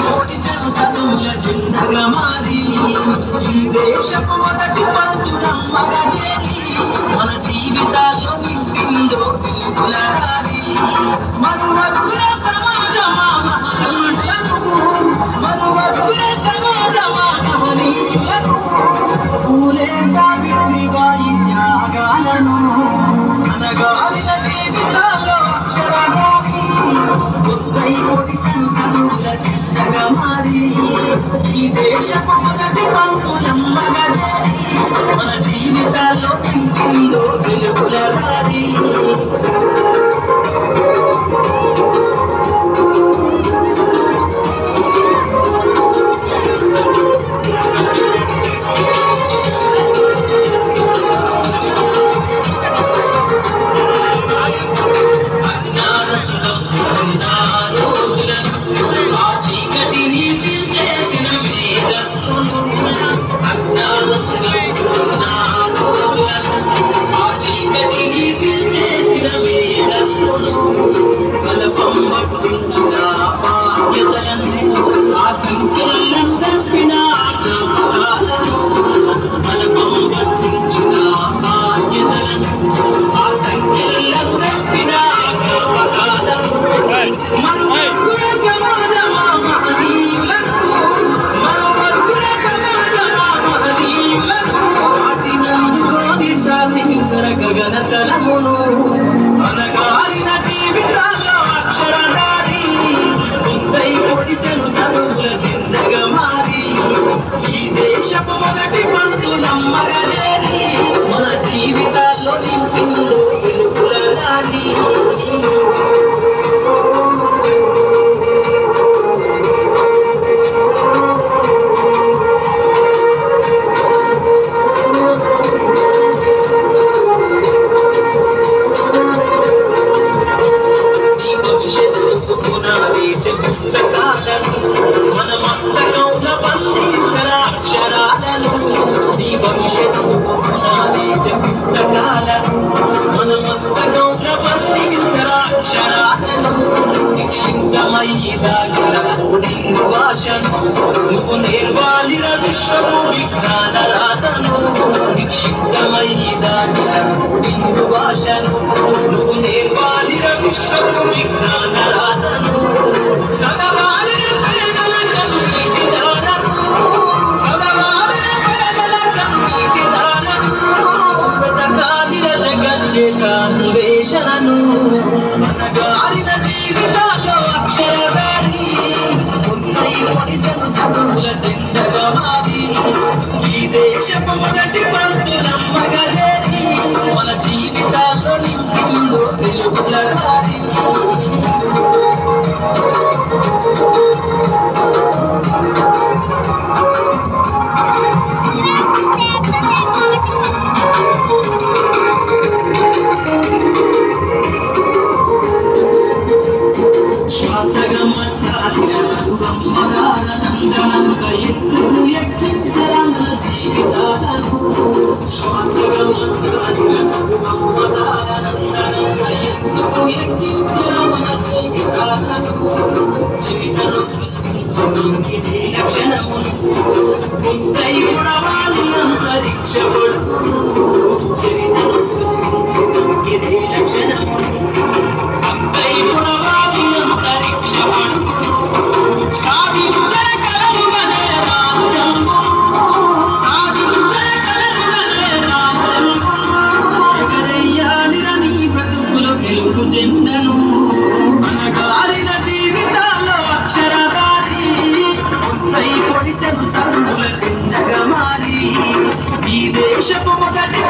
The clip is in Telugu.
పొడిసెను చదువుల చిన్నగా మారి ఈ దేశపు మొదటి పంతులమ్మగా చేరి మన జీవితాల్లో నింపిందో పిలుపుల దారి మరువద్దుర సమాజమా మహనీయులను మరువద్దుర సమాజమా మహనీయులను పూలే సావిత్రిబాయి త్యాగాలను అనగారిన జీవితాల్లో అక్షరగామి కొత్తై పొడిసెను చదువుల చిన్నగా మారి ఈ దేశపు మొదటి పంతులమ్మగా చేరి మన జీవితాల్లో నింపిందో వెలుగుల దారి గగనతలమును అనగారిన జీవితాల్లో అక్షరనారి కొత్తై పొడిసెను చదువుల చిన్నగా మారి ఈ దేశపు మొదటి పంతులమ్మగా చేరి మన జీవితాల్లో నింపిందో వెలుగుల దారి మన మస్తకంలో బంధించరా అక్షరాలను నీ భవిష్యత్తు దేశ పుస్తకాలను మన మస్తకంలో బంధించరా అక్షరాలను నిక్షిప్తమై దాగిన కోడింగ్ భాషను నువ్వు నేర్వాలిర విశ్వపు విజ్ఞాన రాతను నిక్షిప్తమై దాగిన కోడింగ్ భాషను నువ్వు నేర్వాలిర విశ్వపు విజ్ఞాన రాతను సదవాలిన పేదల కన్నీటి దారను సదవాలిన పేదల కన్నీటి దారను బ్రతకాలిన జగజ్జేత అన్వేషణను మనగారిన జీవితాల్లో అక్షరదారి కొత్తై పొడిసెను చదువుల చిన్నగా మారి ఈ దేశపు మొదటి పంతులమ్మగా చేరి మన జీవితాల్లో నింపిందో వెలుగుల దారి శ్వాసగా మచ్చాలిన సర్వమ్మగానందనంగా ఎత్తుకు ఎక్కించరా మన జీవితాలను శ్వాసగా మచ్చాలిన సర్వమ్మగానందనంగా ఎత్తుకు ఎక్కించరా మన జీవితాలను జీవితను సృష్టించడానికి లక్షణములు కొత్తై ఉడవాలి అంతరిక్ష పడుతును చరితను సృష్టించడానికి లక్షణములు కొత్తై ఉడవాలి అంతరిక్ష పడుతును సాధించర కలలుగనే రాజ్యము సాధించర కలలుగనే రాజ్యము ఎగరేయాలిర నీ బ్రతుకులో గెలుపు జెండను అనగారిన జీవితాల్లో అక్షరదారి కొత్తై పొడిసెను చదువుల చిన్నగా మారి ఈ దేశపు మొదటి